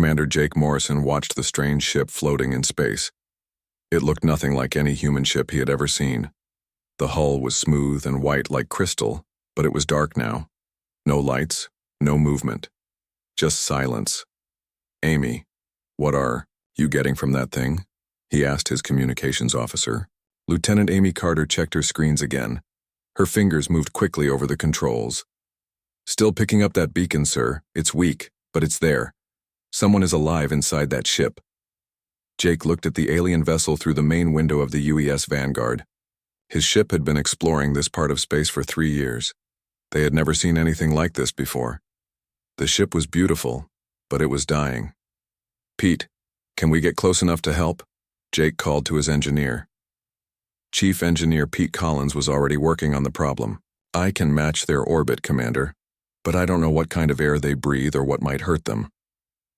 Commander Jake Morrison watched the strange ship floating in space. It looked nothing like any human ship he had ever seen. The hull was smooth and white like crystal, but it was dark now. No lights, no movement. Just silence. "Amy, what are you getting from that thing?" he asked his communications officer. Lieutenant Amy Carter checked her screens again. Her fingers moved quickly over the controls. "Still picking up that beacon, sir. It's weak, but it's there. Someone is alive inside that ship." Jake looked at the alien vessel through the main window of the UES Vanguard. His ship had been exploring this part of space for 3 years. They had never seen anything like this before. The ship was beautiful, but it was dying. "Pete, can we get close enough to help?" Jake called to his engineer. Chief Engineer Pete Collins was already working on the problem. "I can match their orbit, Commander, but I don't know what kind of air they breathe or what might hurt them."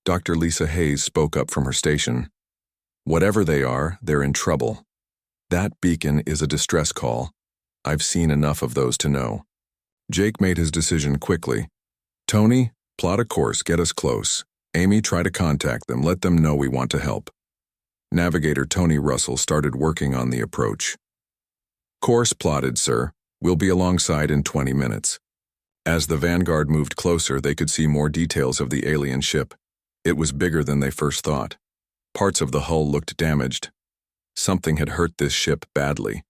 Dr. Lisa Hayes spoke up from her station. "Whatever they are, they're in trouble. That beacon is a distress call. I've seen enough of those to know." Jake made his decision quickly. "Tony, plot a course, get us close. Amy, try to contact them, let them know we want to help." Navigator Tony Russell started working on the approach. "Course plotted, sir. We'll be alongside in 20 minutes. As the Vanguard moved closer, they could see more details of the alien ship. It was bigger than they first thought. Parts of the hull looked damaged. Something had hurt this ship badly.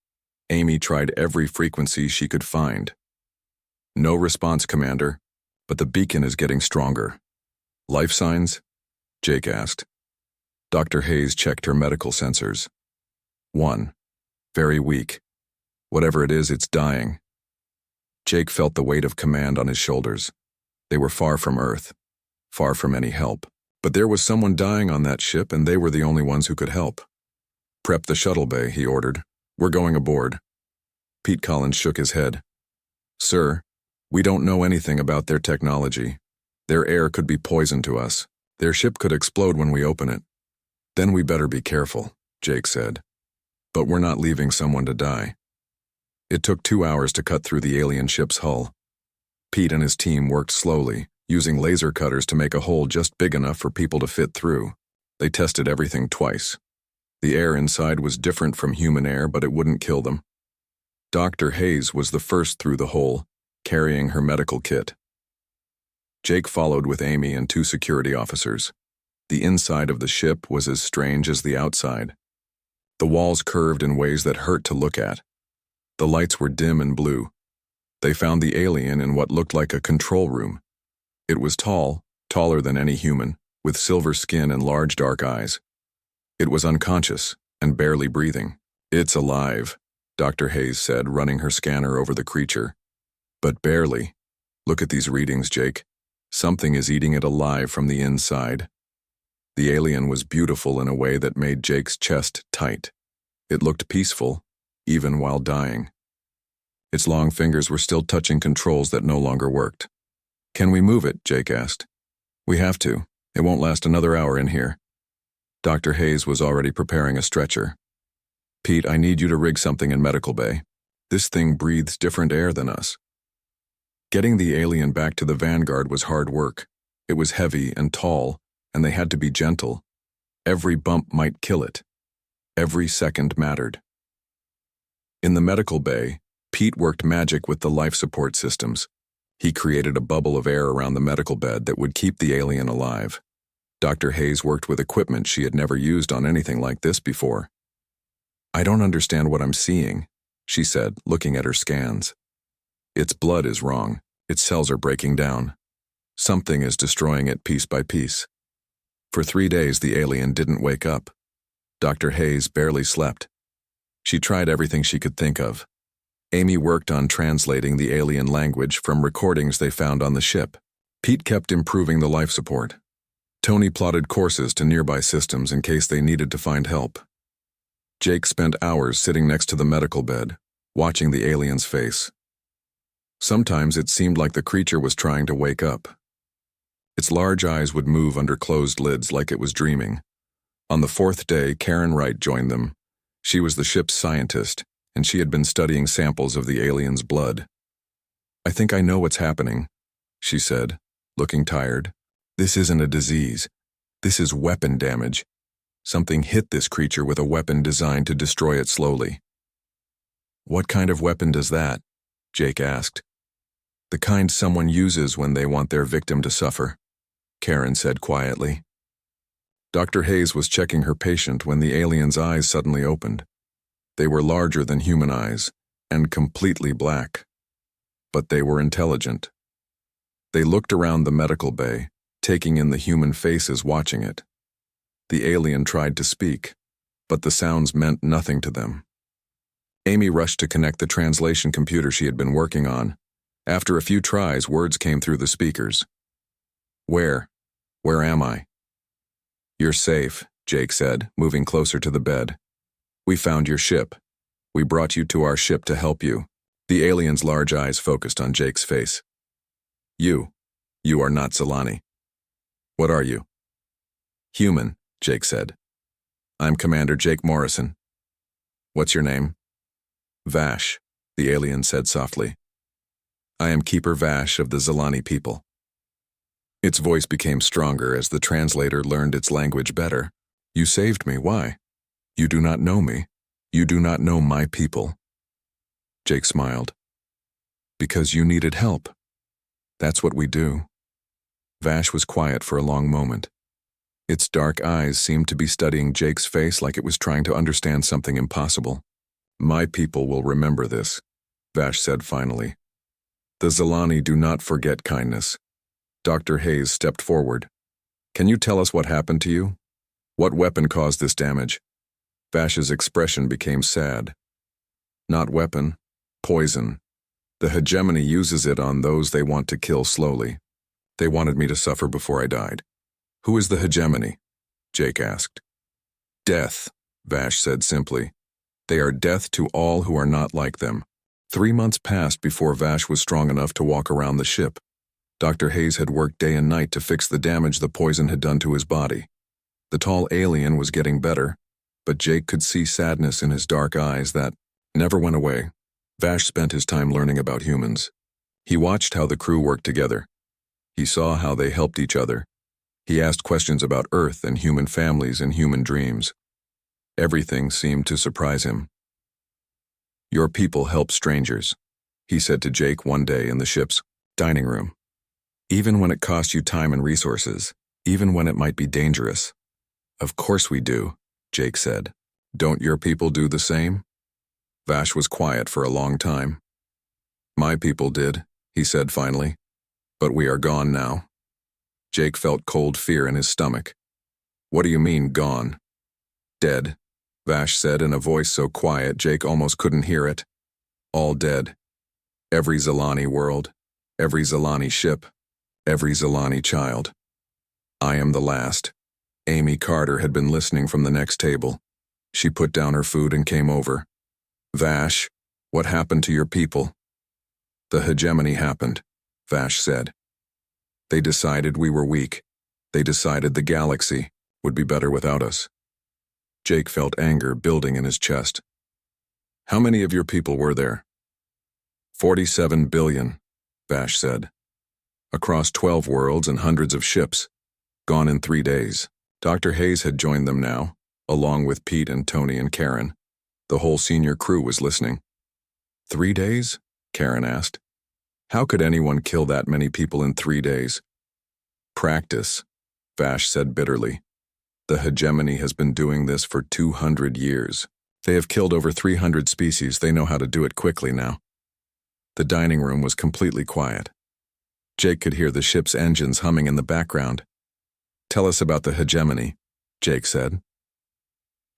Amy tried every frequency she could find. "No response, Commander, but the beacon is getting stronger." "Life signs?" Jake asked. Dr. Hayes checked her medical sensors. 1. Very weak. Whatever it is, it's dying. Jake felt the weight of command on his shoulders. They were far from Earth, far from any help. But there was someone dying on that ship, and they were the only ones who could help. "Prep the shuttle bay," he ordered. "We're going aboard." Pete Collins shook his head. "Sir, we don't know anything about their technology. Their air could be poison to us. Their ship could explode when we open it." "Then we better be careful," Jake said. "But we're not leaving someone to die." It took 2 hours to cut through the alien ship's hull. Pete and his team worked slowly, using laser cutters to make a hole just big enough for people to fit through. They tested everything twice. The air inside was different from human air, but it wouldn't kill them. Dr. Hayes was the first through the hole, carrying her medical kit. Jake followed with Amy and 2 security officers. The inside of the ship was as strange as the outside. The walls curved in ways that hurt to look at. The lights were dim and blue. They found the alien in what looked like a control room. It was tall, taller than any human, with silver skin and large dark eyes. It was unconscious and barely breathing. "It's alive," Dr. Hayes said, running her scanner over the creature. "But barely. Look at these readings, Jake. Something is eating it alive from the inside." The alien was beautiful in a way that made Jake's chest tight. It looked peaceful, even while dying. Its long fingers were still touching controls that no longer worked. "Can we move it?" Jake asked. "We have to. It won't last another hour in here." Dr. Hayes was already preparing a stretcher. "Pete, I need you to rig something in medical bay. This thing breathes different air than us." Getting the alien back to the Vanguard was hard work. It was heavy and tall, and they had to be gentle. Every bump might kill it. Every second mattered. In the medical bay, Pete worked magic with the life support systems. He created a bubble of air around the medical bed that would keep the alien alive. Dr. Hayes worked with equipment she had never used on anything like this before. "I don't understand what I'm seeing," she said, looking at her scans. "Its blood is wrong. Its cells are breaking down. Something is destroying it piece by piece." For 3 days, the alien didn't wake up. Dr. Hayes barely slept. She tried everything she could think of. Amy worked on translating the alien language from recordings they found on the ship. Pete kept improving the life support. Tony plotted courses to nearby systems in case they needed to find help. Jake spent hours sitting next to the medical bed, watching the alien's face. Sometimes it seemed like the creature was trying to wake up. Its large eyes would move under closed lids like it was dreaming. On the 4th day, Karen Wright joined them. She was the ship's scientist, and she had been studying samples of the alien's blood. "I think I know what's happening," she said, looking tired. "This isn't a disease. This is weapon damage. Something hit this creature with a weapon designed to destroy it slowly. What kind of weapon does that? Jake asked. The kind someone uses when they want their victim to suffer, Karen said quietly. Dr. Hayes was checking her patient when the alien's eyes suddenly opened. They were larger than human eyes and completely black. But they were intelligent. They looked around the medical bay, taking in the human faces watching it. The alien tried to speak, but the sounds meant nothing to them. Amy rushed to connect the translation computer she had been working on. After a few tries, words came through the speakers. Where am I? You're safe, Jake said, moving closer to the bed. We found your ship. We brought you to our ship to help you. The alien's large eyes focused on Jake's face. You are not Zilani. What are you? Human, Jake said. I'm Commander Jake Morrison. What's your name? Vash, the alien said softly. I am Keeper Vash of the Zilani people. Its voice became stronger as the translator learned its language better. You saved me, why? You do not know me. You do not know my people. Jake smiled. Because you needed help. That's what we do. Vash was quiet for a long moment. Its dark eyes seemed to be studying Jake's face like it was trying to understand something impossible. My people will remember this, Vash said finally. The Zilani do not forget kindness. Dr. Hayes stepped forward. Can you tell us what happened to you? What weapon caused this damage? Vash's expression became sad. Not weapon, poison. The hegemony uses it on those they want to kill slowly. They wanted me to suffer before I died. Who is the hegemony? Jake asked. Death, Vash said simply. They are death to all who are not like them. 3 months passed before Vash was strong enough to walk around the ship. Dr. Hayes had worked day and night to fix the damage the poison had done to his body. The tall alien was getting better, but Jake could see sadness in his dark eyes that never went away. Vash spent his time learning about humans. He watched how the crew worked together. He saw how they helped each other. He asked questions about Earth and human families and human dreams. Everything seemed to surprise him. Your people help strangers, he said to Jake one day in the ship's dining room. Even when it costs you time and resources, even when it might be dangerous. Of course we do, Jake said. Don't your people do the same? Vash was quiet for a long time. My people did, he said finally. But we are gone now. Jake felt cold fear in his stomach. What do you mean, gone? Dead, Vash said in a voice so quiet Jake almost couldn't hear it. All dead. Every Zilani world, every Zilani ship, every Zilani child. I am the last. Amy Carter had been listening from the next table. She put down her food and came over. Vash, what happened to your people? The hegemony happened, Vash said. They decided we were weak. They decided the galaxy would be better without us. Jake felt anger building in his chest. How many of your people were there? 47 billion, Vash said. Across 12 worlds and hundreds of ships. Gone in 3 days. Dr. Hayes had joined them now, along with Pete and Tony and Karen. The whole senior crew was listening. 3 days? Karen asked. How could anyone kill that many people in 3 days? Practice, Vash said bitterly. The hegemony has been doing this for 200 years. They have killed over 300 species. They know how to do it quickly now. The dining room was completely quiet. Jake could hear the ship's engines humming in the background. Tell us about the hegemony, Jake said.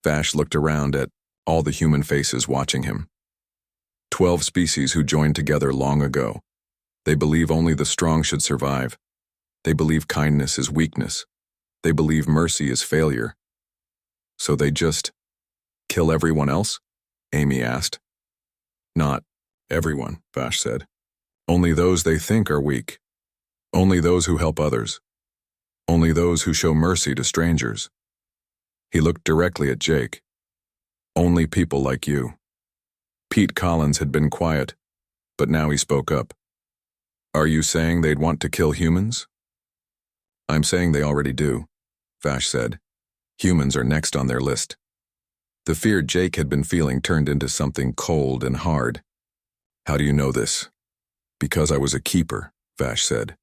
Vash looked around at all the human faces watching him. 12 species who joined together long ago. They believe only the strong should survive. They believe kindness is weakness. They believe mercy is failure. So they just kill everyone else? Amy asked. Not everyone, Vash said. Only those they think are weak. Only those who help others. Only those who show mercy to strangers. He looked directly at Jake. Only people like you. Pete Collins had been quiet, but now he spoke up. Are you saying they'd want to kill humans? I'm saying they already do. Vash said. Humans are next on their list. The fear Jake had been feeling turned into something cold and hard. How do you know this? Because I was a keeper, Vash said.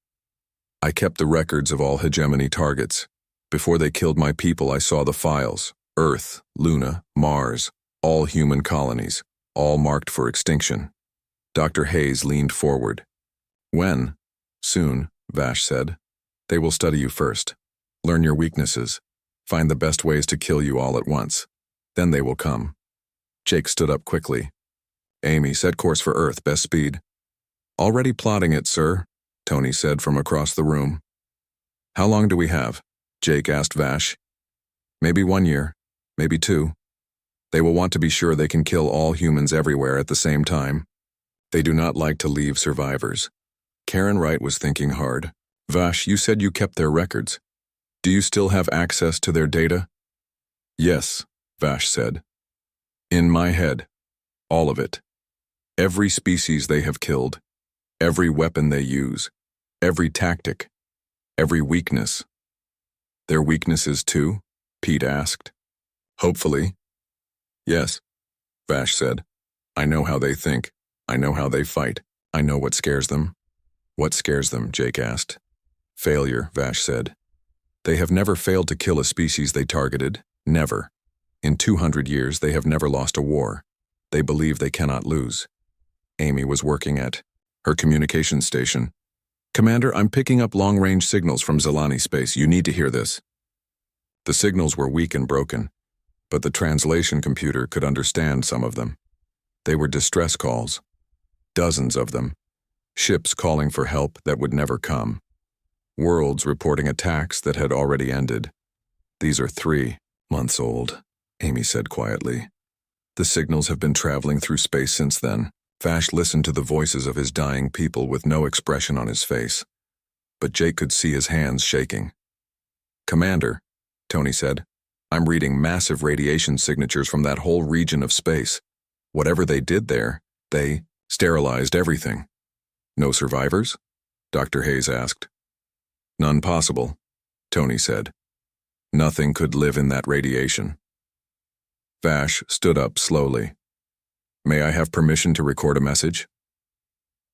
I kept the records of all hegemony targets. Before they killed my people, I saw the files. Earth, Luna, Mars, all human colonies, all marked for extinction. Dr. Hayes leaned forward. When? Soon, Vash said. They will study you first. Learn your weaknesses. Find the best ways to kill you all at once. Then they will come. Jake stood up quickly. Amy, set course for Earth, best speed. Already plotting it, sir, Tony said from across the room. How long do we have? Jake asked Vash. Maybe 1 year, maybe 2. They will want to be sure they can kill all humans everywhere at the same time. They do not like to leave survivors. Karen Wright was thinking hard. Vash, you said you kept their records. Do you still have access to their data? Yes, Vash said. In my head. All of it. Every species they have killed. Every weapon they use. Every tactic. Every weakness. Their weaknesses too? Pete asked. Hopefully. Yes, Vash said. I know how they think. I know how they fight. I know what scares them. What scares them? Jake asked. Failure, Vash said. They have never failed to kill a species they targeted. Never. In 200 years, they have never lost a war. They believe they cannot lose. Amy was working at her communications station. Commander, I'm picking up long-range signals from Zilani space. You need to hear this. The signals were weak and broken, but the translation computer could understand some of them. They were distress calls. Dozens of them. Ships calling for help that would never come. Worlds reporting attacks that had already ended. These are 3 months old, Amy said quietly. The signals have been traveling through space since then. Vash listened to the voices of his dying people with no expression on his face. But Jake could see his hands shaking. Commander, Tony said, I'm reading massive radiation signatures from that whole region of space. Whatever they did there, they sterilized everything. No survivors? Dr. Hayes asked. None possible, Tony said. Nothing could live in that radiation. Vash stood up slowly. May I have permission to record a message?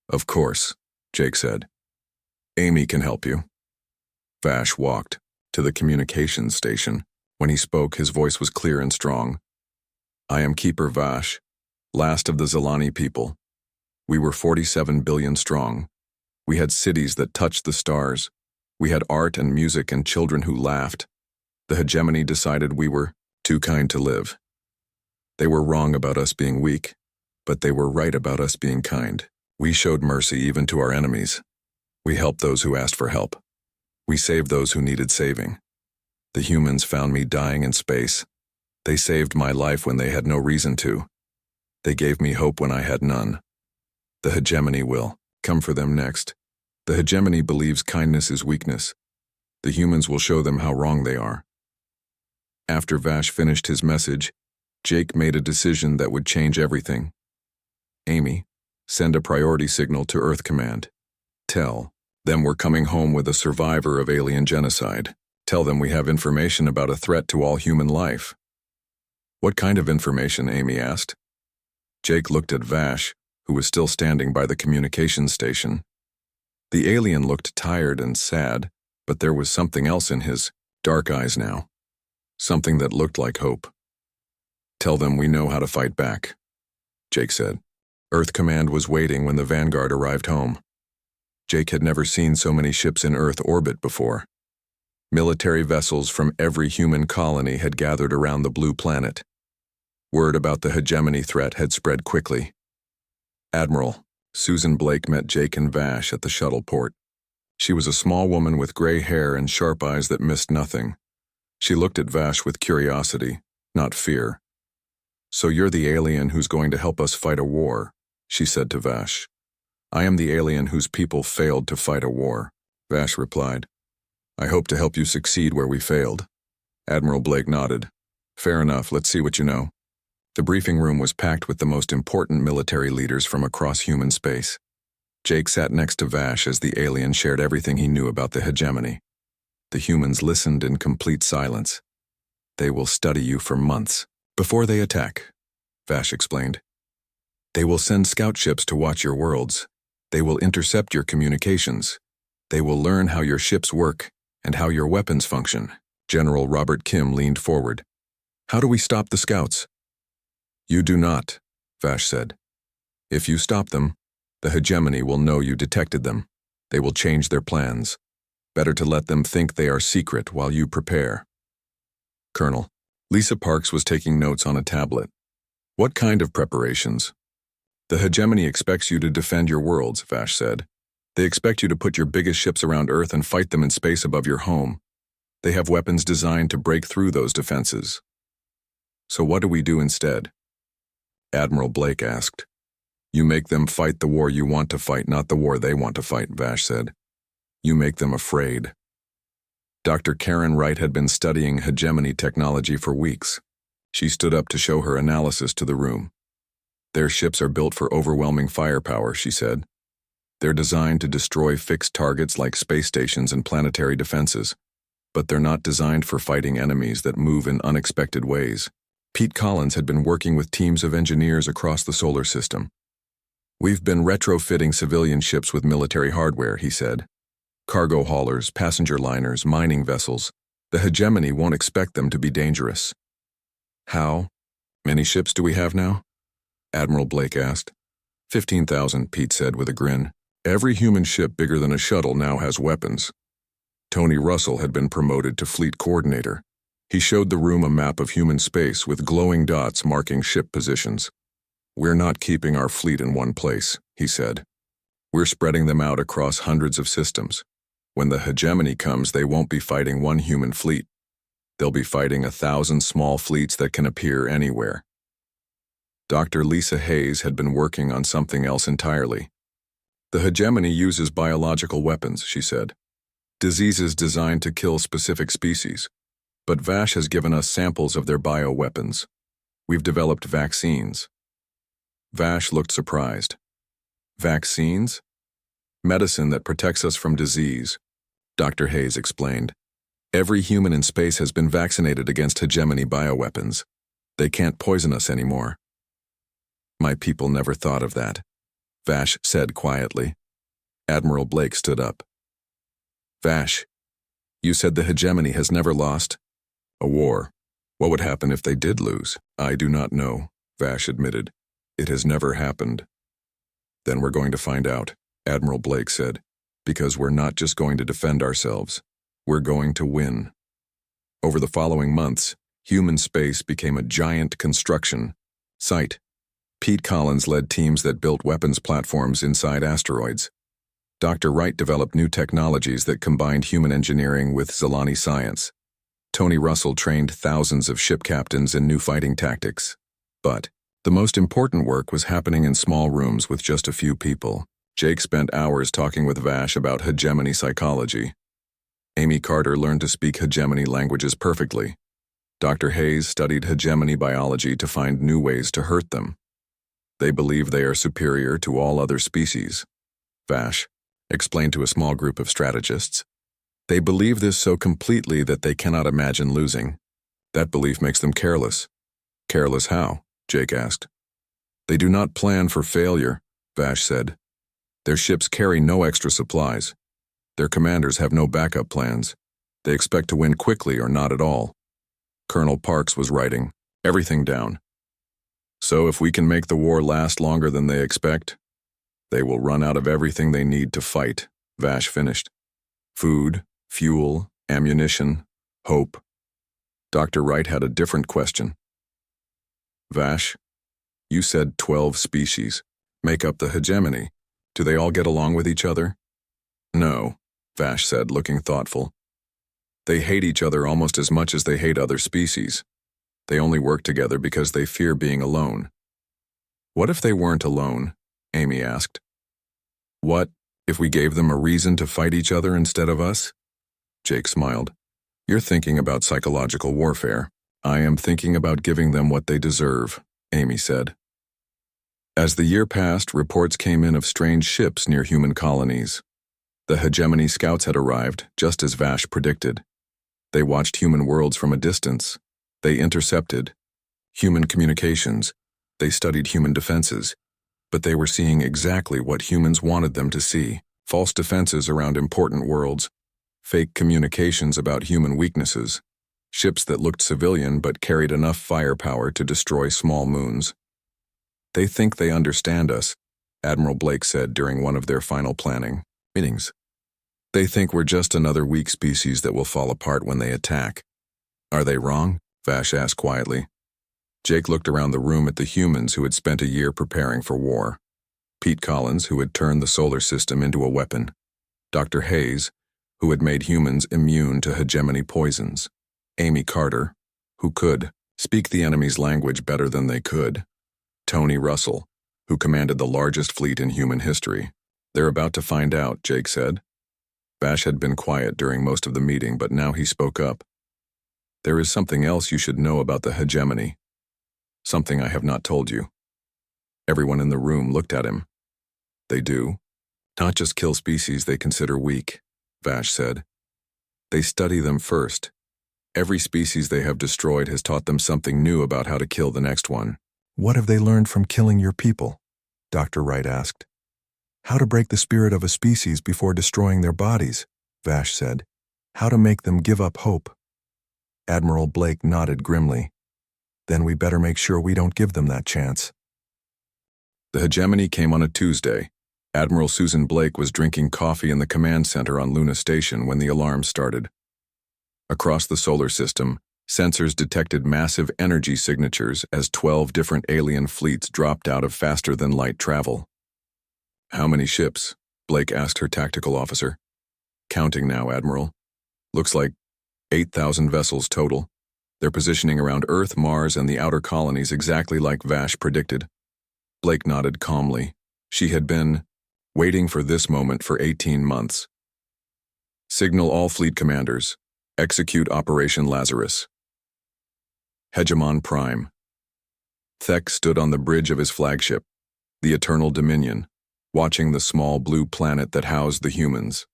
Of course, Jake said. Amy can help you. Vash walked to the communications station. When he spoke, his voice was clear and strong. I am Keeper Vash, last of the Zilani people. We were 47 billion strong. We had cities that touched the stars. We had art and music and children who laughed. The hegemony decided we were too kind to live. They were wrong about us being weak, but they were right about us being kind. We showed mercy even to our enemies. We helped those who asked for help. We saved those who needed saving. The humans found me dying in space. They saved my life when they had no reason to. They gave me hope when I had none. The hegemony will come for them next. The hegemony believes kindness is weakness. The humans will show them how wrong they are. After Vash finished his message, Jake made a decision that would change everything. Amy, send a priority signal to Earth Command. Tell them we're coming home with a survivor of alien genocide. Tell them we have information about a threat to all human life. What kind of information? Amy asked. Jake looked at Vash, who was still standing by the communications station. The alien looked tired and sad, but there was something else in his dark eyes now. Something that looked like hope. Tell them we know how to fight back, Jake said. Earth Command was waiting when the Vanguard arrived home. Jake had never seen so many ships in Earth orbit before. Military vessels from every human colony had gathered around the blue planet. Word about the hegemony threat had spread quickly. Admiral Susan Blake met Jake and Vash at the shuttle port. She was a small woman with gray hair and sharp eyes that missed nothing. She looked at Vash with curiosity, not fear. So you're the alien who's going to help us fight a war, she said to Vash. I am the alien whose people failed to fight a war, Vash replied. I hope to help you succeed where we failed. Admiral Blake nodded. Fair enough, let's see what you know. The briefing room was packed with the most important military leaders from across human space. Jake sat next to Vash as the alien shared everything he knew about the hegemony. The humans listened in complete silence. They will study you for months before they attack, Vash explained. They will send scout ships to watch your worlds. They will intercept your communications. They will learn how your ships work and how your weapons function. General Robert Kim leaned forward. How do we stop the scouts? You do not, Vash said. If you stop them, the hegemony will know you detected them. They will change their plans. Better to let them think they are secret while you prepare. Colonel, Lisa Parks was taking notes on a tablet. What kind of preparations? The hegemony expects you to defend your worlds, Vash said. They expect you to put your biggest ships around Earth and fight them in space above your home. They have weapons designed to break through those defenses. So what do we do instead? Admiral Blake asked. You make them fight the war you want to fight, not the war they want to fight, Vash said. You make them afraid. Dr. Karen Wright had been studying hegemony technology for weeks. She stood up to show her analysis to the room. Their ships are built for overwhelming firepower, she said. They're designed to destroy fixed targets like space stations and planetary defenses, but they're not designed for fighting enemies that move in unexpected ways. Pete Collins had been working with teams of engineers across the solar system. We've been retrofitting civilian ships with military hardware, he said. Cargo haulers, passenger liners, mining vessels. The hegemony won't expect them to be dangerous. How? Many ships do we have now? Admiral Blake asked. 15,000, Pete said with a grin. Every human ship bigger than a shuttle now has weapons. Tony Russell had been promoted to fleet coordinator. He showed the room a map of human space with glowing dots marking ship positions. We're not keeping our fleet in one place, he said. We're spreading them out across hundreds of systems. When the hegemony comes, they won't be fighting one human fleet. They'll be fighting 1,000 small fleets that can appear anywhere. Dr. Lisa Hayes had been working on something else entirely. The hegemony uses biological weapons, she said. Diseases designed to kill specific species. But Vash has given us samples of their bioweapons. We've developed vaccines. Vash looked surprised. Vaccines? Medicine that protects us from disease, Dr. Hayes explained. Every human in space has been vaccinated against hegemony bioweapons. They can't poison us anymore. My people never thought of that, Vash said quietly. Admiral Blake stood up. Vash, you said the hegemony has never lost a war. What would happen if they did lose? I do not know, Vash admitted. It has never happened. Then we're going to find out, Admiral Blake said, because we're not just going to defend ourselves. We're going to win. Over the following months, human space became a giant construction site. Pete Collins led teams that built weapons platforms inside asteroids. Dr. Wright developed new technologies that combined human engineering with Zilani science. Tony Russell trained thousands of ship captains in new fighting tactics. But the most important work was happening in small rooms with just a few people. Jake spent hours talking with Vash about hegemony psychology. Amy Carter learned to speak hegemony languages perfectly. Dr. Hayes studied hegemony biology to find new ways to hurt them. They believe they are superior to all other species. Vash explained to a small group of strategists. They believe this so completely that they cannot imagine losing. That belief makes them careless. Careless how? Jake asked. They do not plan for failure, Vash said. Their ships carry no extra supplies. Their commanders have no backup plans. They expect to win quickly or not at all. Colonel Parks was writing everything down. So if we can make the war last longer than they expect, they will run out of everything they need to fight, Vash finished. Food, fuel, ammunition, hope. Dr. Wright had a different question. Vash, you said 12 species make up the hegemony. Do they all get along with each other? No, Vash said, looking thoughtful. They hate each other almost as much as they hate other species. They only work together because they fear being alone. What if they weren't alone? Amy asked. What if we gave them a reason to fight each other instead of us? Jake smiled. You're thinking about psychological warfare. I am thinking about giving them what they deserve, Amy said. As the year passed, reports came in of strange ships near human colonies. The hegemony scouts had arrived, just as Vash predicted. They watched human worlds from a distance. They intercepted human communications. They studied human defenses. But they were seeing exactly what humans wanted them to see: false defenses around important worlds, fake communications about human weaknesses, ships that looked civilian but carried enough firepower to destroy small moons. "They think they understand us," Admiral Blake said during one of their final planning meetings. "They think we're just another weak species that will fall apart when they attack." "Are they wrong?" Vash asked quietly. Jake looked around the room at the humans who had spent a year preparing for war. Pete Collins, who had turned the solar system into a weapon. Dr. Hayes, who had made humans immune to hegemony poisons. Amy Carter, who could speak the enemy's language better than they could. Tony Russell, who commanded the largest fleet in human history. "They're about to find out," Jake said. Vash had been quiet during most of the meeting, but now he spoke up. "There is something else you should know about the hegemony. Something I have not told you." Everyone in the room looked at him. "They do not just kill species they consider weak," Vash said. "They study them first. Every species they have destroyed has taught them something new about how to kill the next one." "What have they learned from killing your people?" Dr. Wright asked. "How to break the spirit of a species before destroying their bodies," Vash said. "How to make them give up hope." Admiral Blake nodded grimly. "Then we better make sure we don't give them that chance." The hegemony came on a Tuesday. Admiral Susan Blake was drinking coffee in the command center on Luna Station when the alarm started. Across the solar system, sensors detected massive energy signatures as 12 different alien fleets dropped out of faster-than-light travel. "How many ships?" Blake asked her tactical officer. "Counting now, Admiral. Looks like 8,000 vessels total. They're positioning around Earth, Mars, and the outer colonies exactly like Vash predicted." Blake nodded calmly. She had been waiting for this moment for 18 months. "Signal all fleet commanders. Execute Operation Lazarus." Hegemon Prime. Thek stood on the bridge of his flagship, the Eternal Dominion, watching the small blue planet that housed the humans.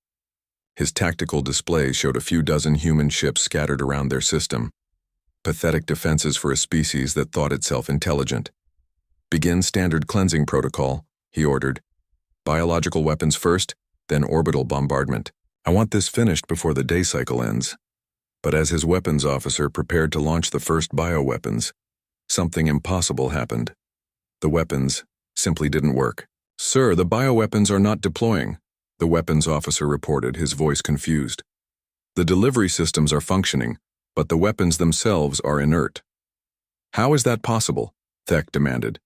His tactical display showed a few dozen human ships scattered around their system. Pathetic defenses for a species that thought itself intelligent. "Begin standard cleansing protocol," he ordered. "Biological weapons first, then orbital bombardment. I want this finished before the day cycle ends." But as his weapons officer prepared to launch the first bioweapons, something impossible happened. The weapons simply didn't work. "Sir, the bioweapons are not deploying," the weapons officer reported, his voice confused. "The delivery systems are functioning, but the weapons themselves are inert." "How is that possible?" Thek demanded.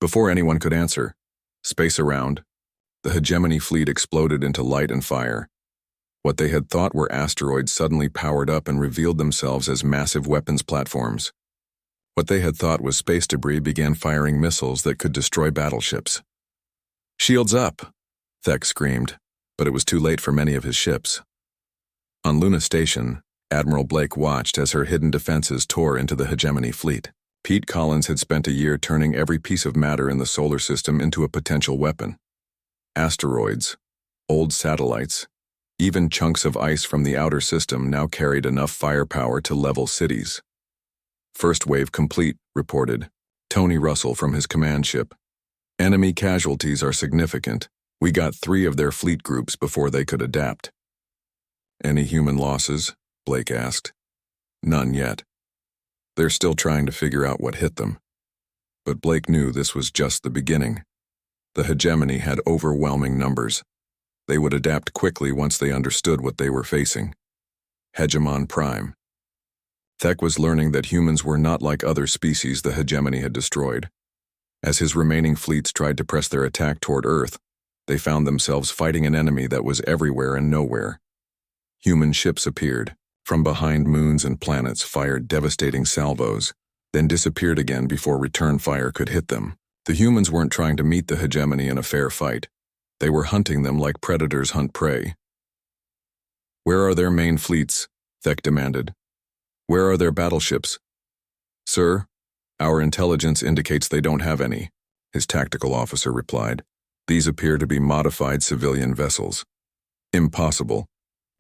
Before anyone could answer, space around, the hegemony fleet exploded into light and fire. What they had thought were asteroids suddenly powered up and revealed themselves as massive weapons platforms. What they had thought was space debris began firing missiles that could destroy battleships. "Shields up!" Thek screamed, but it was too late for many of his ships. On Luna Station, Admiral Blake watched as her hidden defenses tore into the hegemony fleet. Pete Collins had spent a year turning every piece of matter in the solar system into a potential weapon. Asteroids, old satellites, even chunks of ice from the outer system now carried enough firepower to level cities. "First wave complete," reported Tony Russell from his command ship. "Enemy casualties are significant. We got 3 of their fleet groups before they could adapt." "Any human losses?" Blake asked. "None yet. They're still trying to figure out what hit them." But Blake knew this was just the beginning. The hegemony had overwhelming numbers. They would adapt quickly once they understood what they were facing. Hegemon Prime. Thek was learning that humans were not like other species the hegemony had destroyed. As his remaining fleets tried to press their attack toward Earth, they found themselves fighting an enemy that was everywhere and nowhere. Human ships appeared, from behind moons and planets, fired devastating salvos, then disappeared again before return fire could hit them. The humans weren't trying to meet the hegemony in a fair fight. They were hunting them like predators hunt prey. "Where are their main fleets?" Thek demanded. "Where are their battleships?" "Sir, our intelligence indicates they don't have any," his tactical officer replied. "These appear to be modified civilian vessels." "Impossible.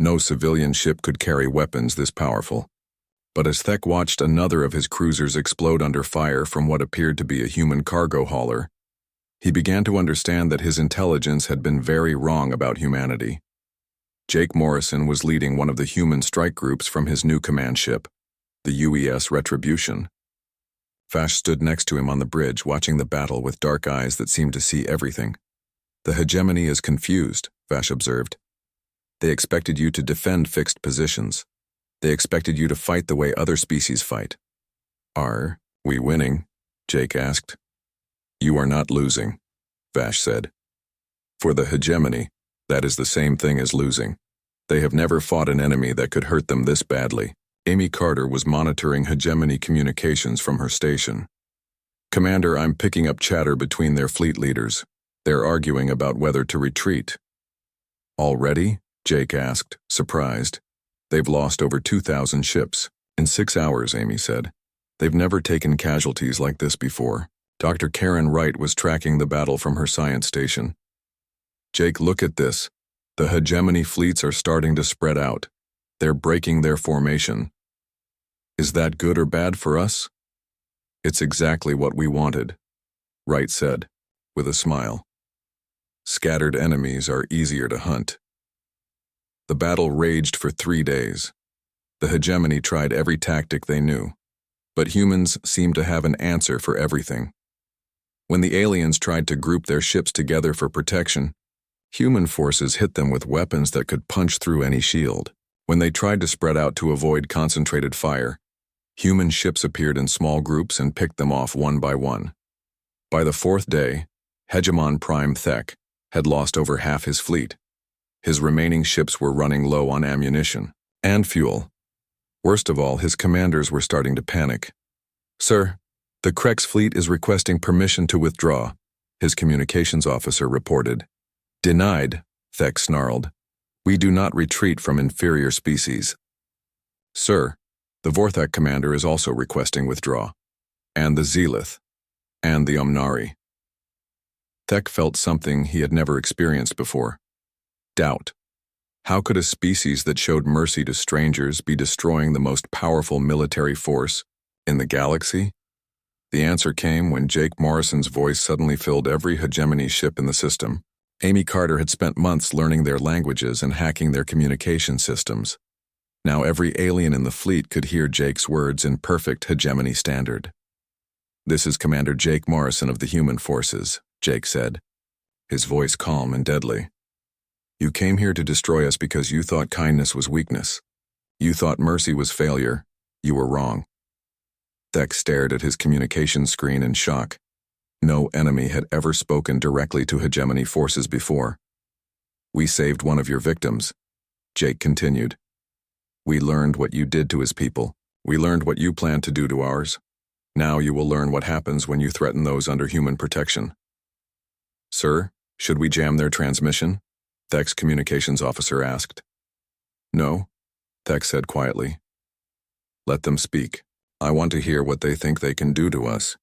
No civilian ship could carry weapons this powerful. But as Thek watched another of his cruisers explode under fire from what appeared to be a human cargo hauler, he began to understand that his intelligence had been very wrong about humanity. Jake Morrison was leading one of the human strike groups from his new command ship, the UES Retribution. Vash stood next to him on the bridge, watching the battle with dark eyes that seemed to see everything. "The hegemony is confused," Vash observed. "They expected you to defend fixed positions. They expected you to fight the way other species fight." "Are we winning?" Jake asked. "You are not losing," Vash said. "For the hegemony, that is the same thing as losing. They have never fought an enemy that could hurt them this badly." Amy Carter was monitoring hegemony communications from her station. "Commander, I'm picking up chatter between their fleet leaders. They're arguing about whether to retreat." "Already?" Jake asked, surprised. "They've lost over 2,000 ships. In 6 hours," Amy said. "They've never taken casualties like this before." Dr. Karen Wright was tracking the battle from her science station. "Jake, look at this. The hegemony fleets are starting to spread out. They're breaking their formation. Is that good or bad for us?" "It's exactly what we wanted," Wright said, with a smile. "Scattered enemies are easier to hunt." The battle raged for 3 days. The hegemony tried every tactic they knew, but humans seemed to have an answer for everything. When the aliens tried to group their ships together for protection, human forces hit them with weapons that could punch through any shield. When they tried to spread out to avoid concentrated fire, human ships appeared in small groups and picked them off one by one. By the 4th day, Hegemon Prime Thek had lost over half his fleet. His remaining ships were running low on ammunition and fuel. Worst of all, his commanders were starting to panic. "Sir, the Krex fleet is requesting permission to withdraw," his communications officer reported. "Denied," Thek snarled. "We do not retreat from inferior species." "Sir, the Vorthak commander is also requesting withdraw. And the Zealith. And the Omnari." Thek felt something he had never experienced before. Doubt. How could a species that showed mercy to strangers be destroying the most powerful military force in the galaxy? The answer came when Jake Morrison's voice suddenly filled every hegemony ship in the system. Amy Carter had spent months learning their languages and hacking their communication systems. Now every alien in the fleet could hear Jake's words in perfect hegemony standard. "This is Commander Jake Morrison of the Human Forces," Jake said, his voice calm and deadly. "You came here to destroy us because you thought kindness was weakness. You thought mercy was failure. You were wrong." Thek stared at his communication screen in shock. No enemy had ever spoken directly to hegemony forces before. "We saved one of your victims," Jake continued. "We learned what you did to his people. We learned what you planned to do to ours. Now you will learn what happens when you threaten those under human protection." "Sir, should we jam their transmission?" Thek's communications officer asked. "No," Thek said quietly. "Let them speak. I want to hear what they think they can do to us."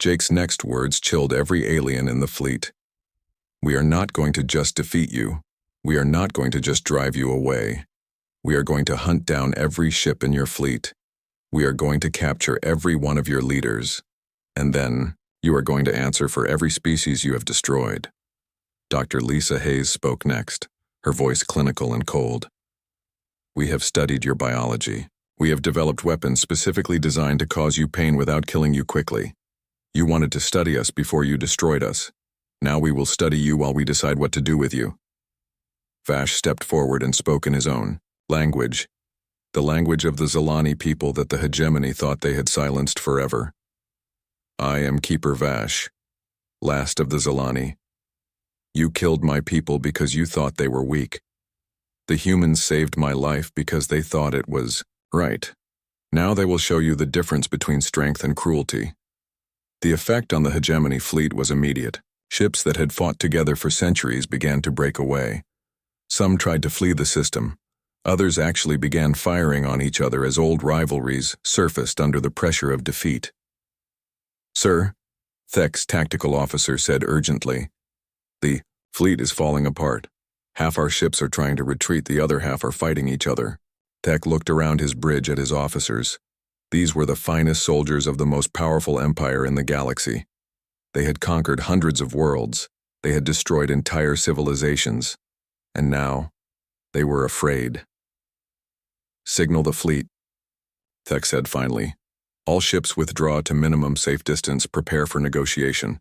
Jake's next words chilled every alien in the fleet. "We are not going to just defeat you. We are not going to just drive you away. We are going to hunt down every ship in your fleet. We are going to capture every one of your leaders. And then, you are going to answer for every species you have destroyed." Dr. Lisa Hayes spoke next, her voice clinical and cold. "We have studied your biology. We have developed weapons specifically designed to cause you pain without killing you quickly. You wanted to study us before you destroyed us. Now we will study you while we decide what to do with you." Vash stepped forward and spoke in his own language, the language of the Zilani people that the hegemony thought they had silenced forever. "I am Keeper Vash, last of the Zilani. You killed my people because you thought they were weak. The humans saved my life because they thought it was right. Now they will show you the difference between strength and cruelty." The effect on the hegemony fleet was immediate. Ships that had fought together for centuries began to break away. Some tried to flee the system. Others actually began firing on each other as old rivalries surfaced under the pressure of defeat. "Sir," Thek's tactical officer said urgently, "the fleet is falling apart. Half our ships are trying to retreat, the other half are fighting each other. Tech looked around his bridge at his officers. These were the finest soldiers of the most powerful empire in the galaxy. They had conquered hundreds of worlds. They had destroyed entire civilizations. And now, they were afraid. "Signal the fleet," Tech said finally. "All ships withdraw to minimum safe distance, prepare for negotiation."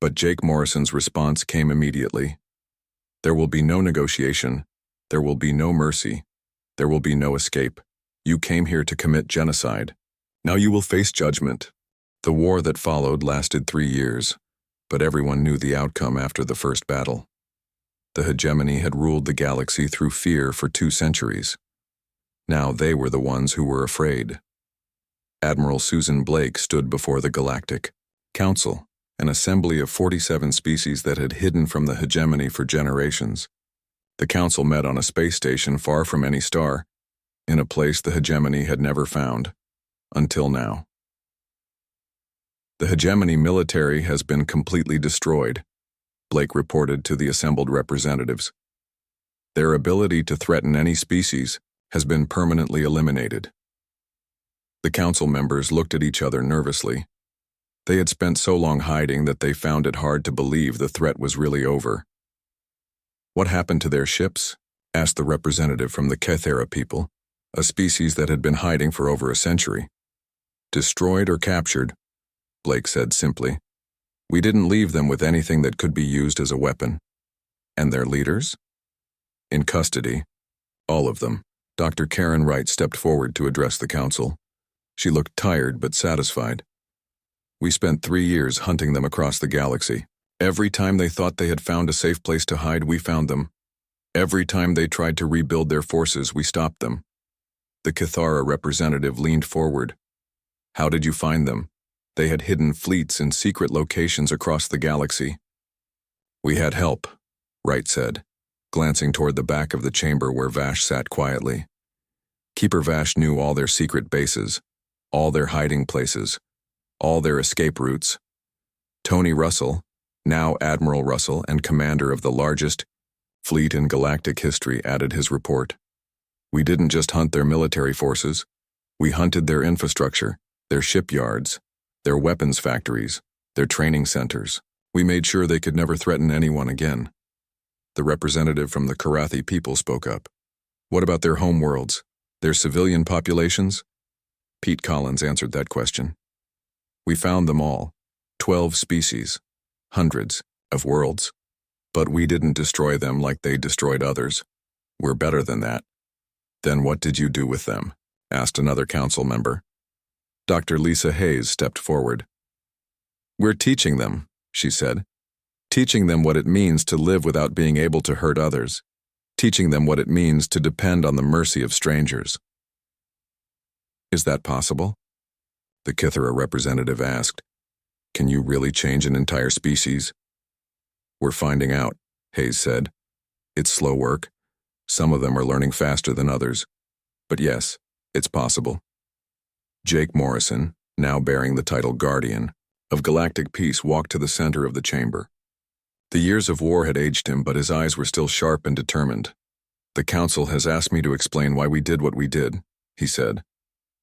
But Jake Morrison's response came immediately. "There will be no negotiation. There will be no mercy. There will be no escape. You came here to commit genocide. Now you will face judgment." The war that followed lasted 3 years, but everyone knew the outcome after the first battle. The hegemony had ruled the galaxy through fear for 2 centuries. Now they were the ones who were afraid. Admiral Susan Blake stood before the Galactic Council, an assembly of 47 species that had hidden from the hegemony for generations. The council met on a space station far from any star, in a place the hegemony had never found, until now. "The hegemony military has been completely destroyed," Blake reported to the assembled representatives. "Their ability to threaten any species has been permanently eliminated." The council members looked at each other nervously. They had spent so long hiding that they found it hard to believe the threat was really over. "What happened to their ships?" asked the representative from the Kethera people, a species that had been hiding for over a century. "Destroyed or captured," Blake said simply. "We didn't leave them with anything that could be used as a weapon." "And their leaders?" "In custody. All of them." Dr. Karen Wright stepped forward to address the council. She looked tired but satisfied. "We spent 3 years hunting them across the galaxy. Every time they thought they had found a safe place to hide, we found them. Every time they tried to rebuild their forces, we stopped them." The Kethara representative leaned forward. "How did you find them?" "They had hidden fleets in secret locations across the galaxy." "We had help," Wright said, glancing toward the back of the chamber where Vash sat quietly. Keeper Vash knew all their secret bases, all their hiding places, all their escape routes. Tony Russell, now Admiral Russell and commander of the largest fleet in galactic history, added his report. "We didn't just hunt their military forces. We hunted their infrastructure, their shipyards, their weapons factories, their training centers. We made sure they could never threaten anyone again." The representative from the Karathi people spoke up. "What about their homeworlds, their civilian populations?" Pete Collins answered that question. "We found them all, 12 species, hundreds of worlds. But we didn't destroy them like they destroyed others. We're better than that." "Then what did you do with them?" asked another council member. Dr. Lisa Hayes stepped forward. "We're teaching them," she said. "Teaching them what it means to live without being able to hurt others. Teaching them what it means to depend on the mercy of strangers." "Is that possible?" the Kithera representative asked. "Can you really change an entire species?" "We're finding out," Hayes said. "It's slow work. Some of them are learning faster than others. But yes, it's possible." Jake Morrison, now bearing the title Guardian of Galactic Peace, walked to the center of the chamber. The years of war had aged him, but his eyes were still sharp and determined. "The Council has asked me to explain why we did what we did," he said.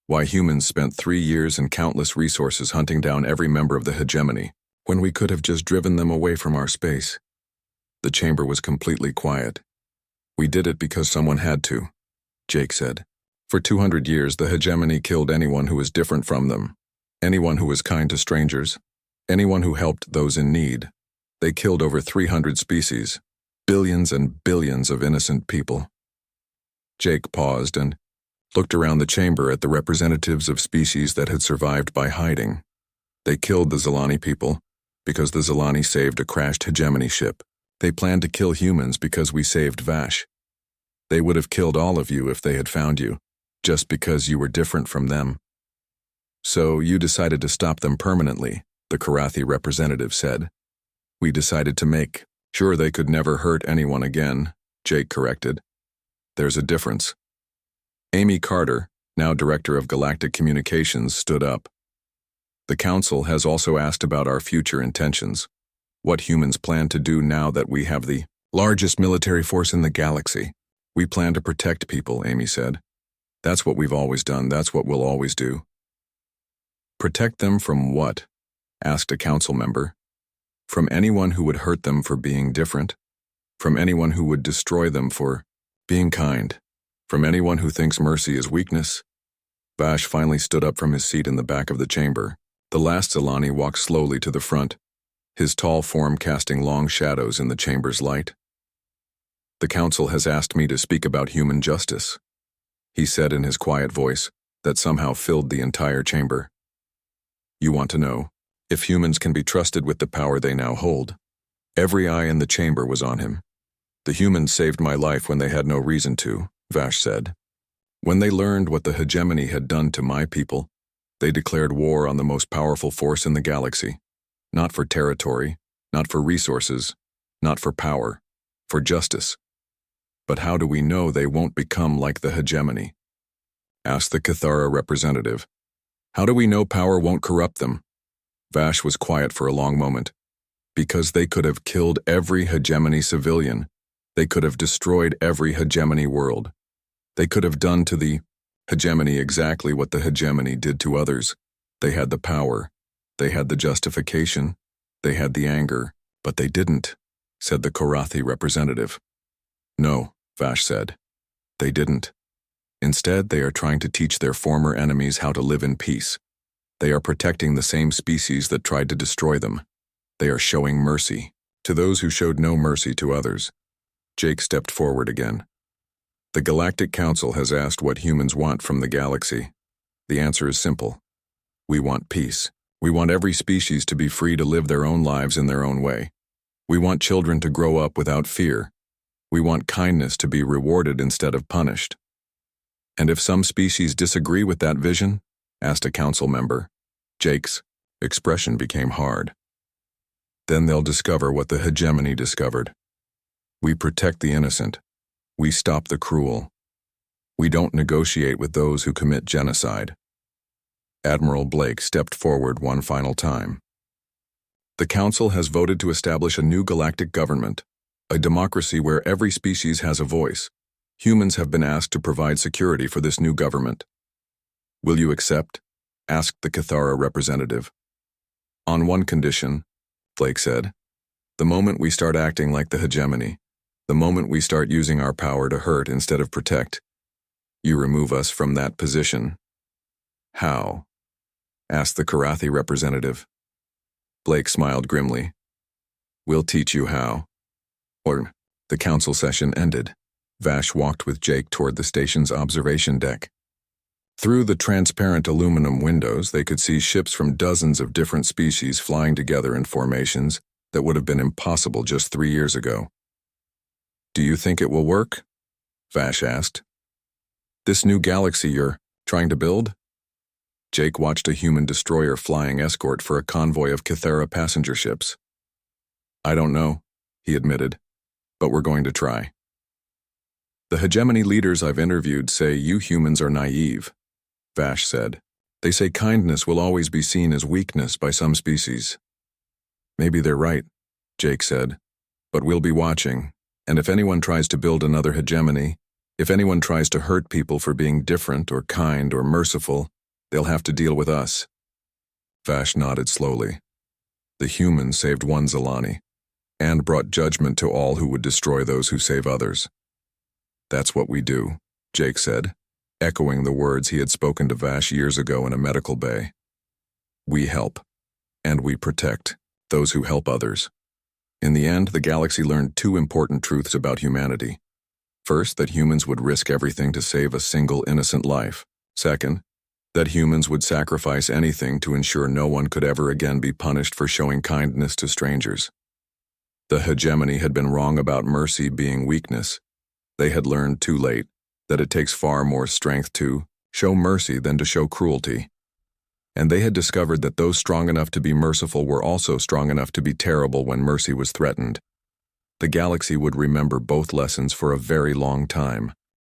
"Why humans spent 3 years and countless resources hunting down every member of the hegemony, when we could have just driven them away from our space." The chamber was completely quiet. "We did it because someone had to," Jake said. "For 200 years, the hegemony killed anyone who was different from them, anyone who was kind to strangers, anyone who helped those in need. They killed over 300 species, billions and billions of innocent people." Jake paused and looked around the chamber at the representatives of species that had survived by hiding. "They killed the Zilani people because the Zilani saved a crashed hegemony ship. They planned to kill humans because we saved Vash. They would have killed all of you if they had found you, just because you were different from them. So you decided to stop them permanently," the Karathi representative said. "We decided to make sure they could never hurt anyone again," Jake corrected. "There's a difference." Amy Carter, now Director of Galactic Communications, stood up. "The Council has also asked about our future intentions, what humans plan to do now that we have the Largest military force in the galaxy. We plan to protect people, Amy said. That's what we've always done, that's what we'll always do. Protect them from what? Asked a council member. From anyone who would hurt them for being different. From anyone who would destroy them for being kind. From anyone who thinks mercy is weakness. Vash finally stood up from his seat in the back of the chamber. The last Zilani walked slowly to the front, his tall form casting long shadows in the chamber's light. The council has asked me to speak about human justice, he said in his quiet voice that somehow filled the entire chamber. You want to know if humans can be trusted with the power they now hold. Every eye in the chamber was on him. The humans saved my life when they had no reason to, Vash said. When they learned what the hegemony had done to my people, they declared war on the most powerful force in the galaxy. Not for territory, not for resources, not for power, for justice. But how do we know they won't become like the hegemony? Asked the Cathara representative. How do we know power won't corrupt them? Vash was quiet for a long moment. Because they could have killed every hegemony civilian. They could have destroyed every hegemony world. They could have done to the hegemony exactly what the hegemony did to others. They had the power. They had the justification. They had the anger. But they didn't, said the Korathi representative. No, Vash said. They didn't. Instead, they are trying to teach their former enemies how to live in peace. They are protecting the same species that tried to destroy them. They are showing mercy to those who showed no mercy to others. Jake stepped forward again. The Galactic Council has asked what humans want from the galaxy. The answer is simple. We want peace. We want every species to be free to live their own lives in their own way. We want children to grow up without fear. We want kindness to be rewarded instead of punished. And if some species disagree with that vision? Asked a council member. Jake's expression became hard. Then they'll discover what the hegemony discovered. We protect the innocent. We stop the cruel. We don't negotiate with those who commit genocide. Admiral Blake stepped forward one final time. The Council has voted to establish a new galactic government, a democracy where every species has a voice. Humans have been asked to provide security for this new government. Will you accept? Asked the Cathara representative. On one condition, Blake said. The moment we start acting like the hegemony, the moment we start using our power to hurt instead of protect, you remove us from that position. How? Asked the Korathi representative. Blake smiled grimly. We'll teach you how. Or the council session ended. Vash walked with Jake toward the station's observation deck. Through the transparent aluminum windows, they could see ships from dozens of different species flying together in formations that would have been impossible just 3 years ago. Do you think it will work? Vash asked. This new galaxy you're trying to build? Jake watched a human destroyer flying escort for a convoy of Cathara passenger ships. I don't know, he admitted, but we're going to try. The hegemony leaders I've interviewed say you humans are naive, Vash said. They say kindness will always be seen as weakness by some species. Maybe they're right, Jake said, but we'll be watching, and if anyone tries to build another hegemony, if anyone tries to hurt people for being different or kind or merciful, they'll have to deal with us. Vash nodded slowly. The humans saved one Zilani, and brought judgment to all who would destroy those who save others. That's what we do, Jake said, echoing the words he had spoken to Vash years ago in a medical bay. We help, and we protect those who help others. In the end, the galaxy learned 2 important truths about humanity. First, that humans would risk everything to save a single innocent life. Second, that humans would sacrifice anything to ensure no one could ever again be punished for showing kindness to strangers. The hegemony had been wrong about mercy being weakness. They had learned too late that it takes far more strength to show mercy than to show cruelty. And they had discovered that those strong enough to be merciful were also strong enough to be terrible when mercy was threatened. The galaxy would remember both lessons for a very long time.